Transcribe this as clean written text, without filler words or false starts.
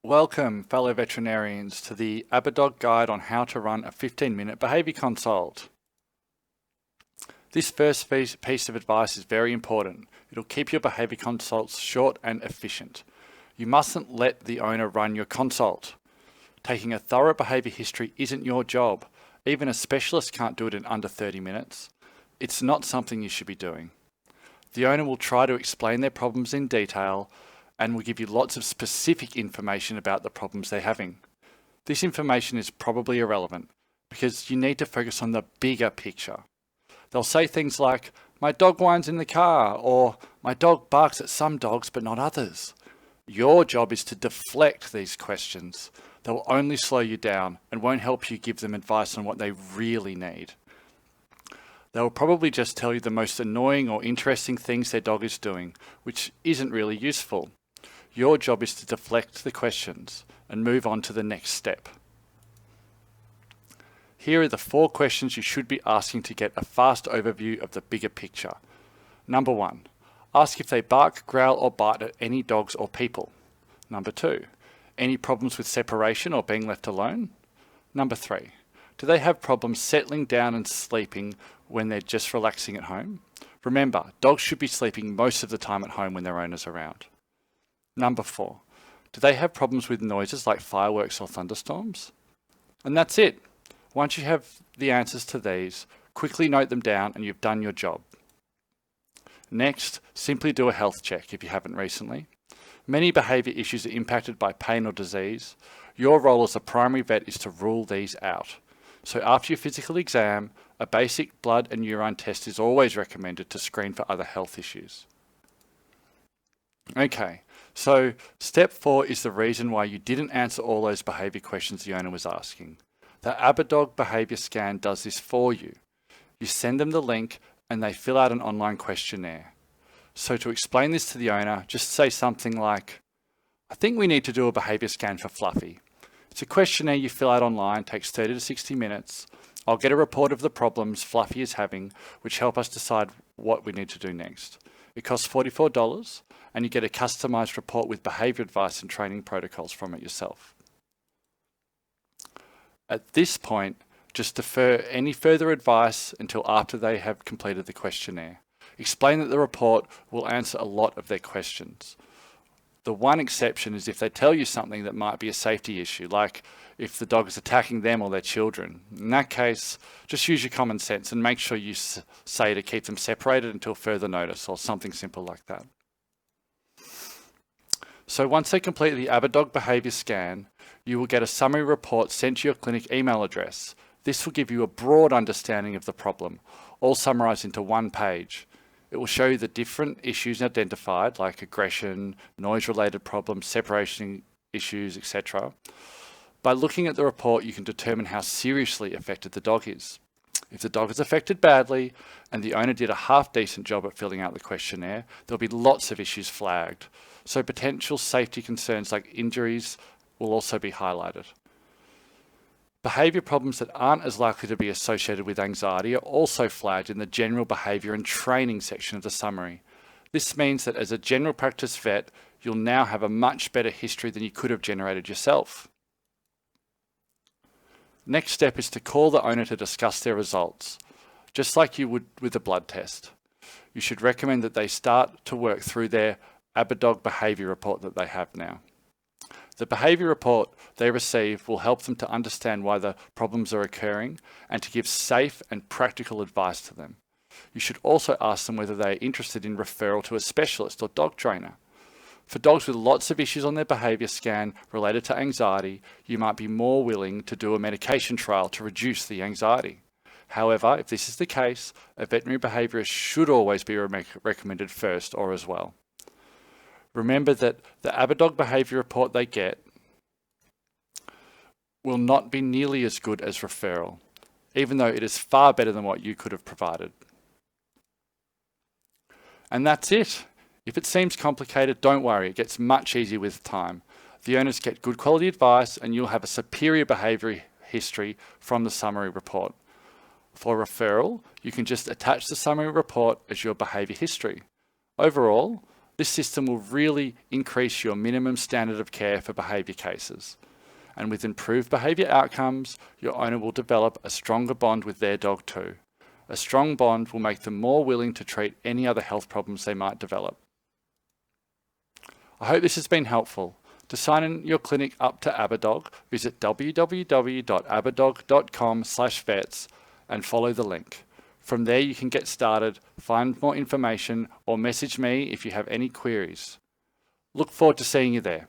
Welcome, fellow veterinarians, to the ABAdog guide on how to run a 15-minute behaviour consult. This first piece of advice is very important. It'll keep your behaviour consults short and efficient. You mustn't let the owner run your consult. Taking a thorough behaviour history isn't your job. Even a specialist can't do it in under 30 minutes. It's not something you should be doing. The owner will try to explain their problems in detail and will give you lots of specific information about the problems they're having. This information is probably irrelevant because you need to focus on the bigger picture. They'll say things like, "My dog whines in the car," or "My dog barks at some dogs but not others." Your job is to deflect these questions. They'll only slow you down and won't help you give them advice on what they really need. They'll probably just tell you the most annoying or interesting things their dog is doing, which isn't really useful. Your job is to deflect the questions and move on to the next step. Here are the 4 questions you should be asking to get a fast overview of the bigger picture. Number 1, ask if they bark, growl or bite at any dogs or people. Number 2, any problems with separation or being left alone? Number 3, do they have problems settling down and sleeping when they're just relaxing at home? Remember, dogs should be sleeping most of the time at home when their owner's around. Number 4, do they have problems with noises like fireworks or thunderstorms? And that's it. Once you have the answers to these, quickly note them down and you've done your job. Next, simply do a health check if you haven't recently. Many behaviour issues are impacted by pain or disease. Your role as a primary vet is to rule these out. So after your physical exam, a basic blood and urine test is always recommended to screen for other health issues. Okay, so step 4 is the reason why you didn't answer all those behaviour questions the owner was asking. The ABAdog Behaviour Scan does this for you. You send them the link and they fill out an online questionnaire. So to explain this to the owner, just say something like, "I think we need to do a behaviour scan for Fluffy. It's a questionnaire you fill out online, takes 30 to 60 minutes. I'll get a report of the problems Fluffy is having, which help us decide what we need to do next. It costs $44 and you get a customised report with behaviour advice and training protocols from it yourself." At this point, just defer any further advice until after they have completed the questionnaire. Explain that the report will answer a lot of their questions. The one exception is if they tell you something that might be a safety issue, like if the dog is attacking them or their children. In that case, just use your common sense and make sure you say to keep them separated until further notice or something simple like that. So once they complete the ABAdog Behaviour Scan, you will get a summary report sent to your clinic email address. This will give you a broad understanding of the problem, all summarised into one page. It will show you the different issues identified, like aggression, noise-related problems, separation issues, etc. By looking at the report, you can determine how seriously affected the dog is. If the dog is affected badly and the owner did a half-decent job at filling out the questionnaire, there'll be lots of issues flagged. So potential safety concerns like injuries will also be highlighted. Behaviour problems that aren't as likely to be associated with anxiety are also flagged in the general behaviour and training section of the summary. This means that as a general practice vet, you'll now have a much better history than you could have generated yourself. Next step is to call the owner to discuss their results, just like you would with a blood test. You should recommend that they start to work through their ABAdog behaviour report that they have now. The behaviour report they receive will help them to understand why the problems are occurring and to give safe and practical advice to them. You should also ask them whether they are interested in referral to a specialist or dog trainer. For dogs with lots of issues on their behaviour scan related to anxiety, you might be more willing to do a medication trial to reduce the anxiety. However, if this is the case, a veterinary behaviourist should always be recommended first or as well. Remember that the ABAdog behaviour report they get will not be nearly as good as referral, even though it is far better than what you could have provided. And that's it. If it seems complicated, don't worry, it gets much easier with time. The owners get good quality advice and you'll have a superior behaviour history from the summary report. For referral, you can just attach the summary report as your behaviour history. Overall, This system will really increase your minimum standard of care for behaviour cases. And with improved behaviour outcomes, your owner will develop a stronger bond with their dog too. A strong bond will make them more willing to treat any other health problems they might develop. I hope this has been helpful. To sign in your clinic up to ABAdog, visit www.abadog.com/vets and follow the link. From there you can get started, find more information, or message me if you have any queries. Look forward to seeing you there.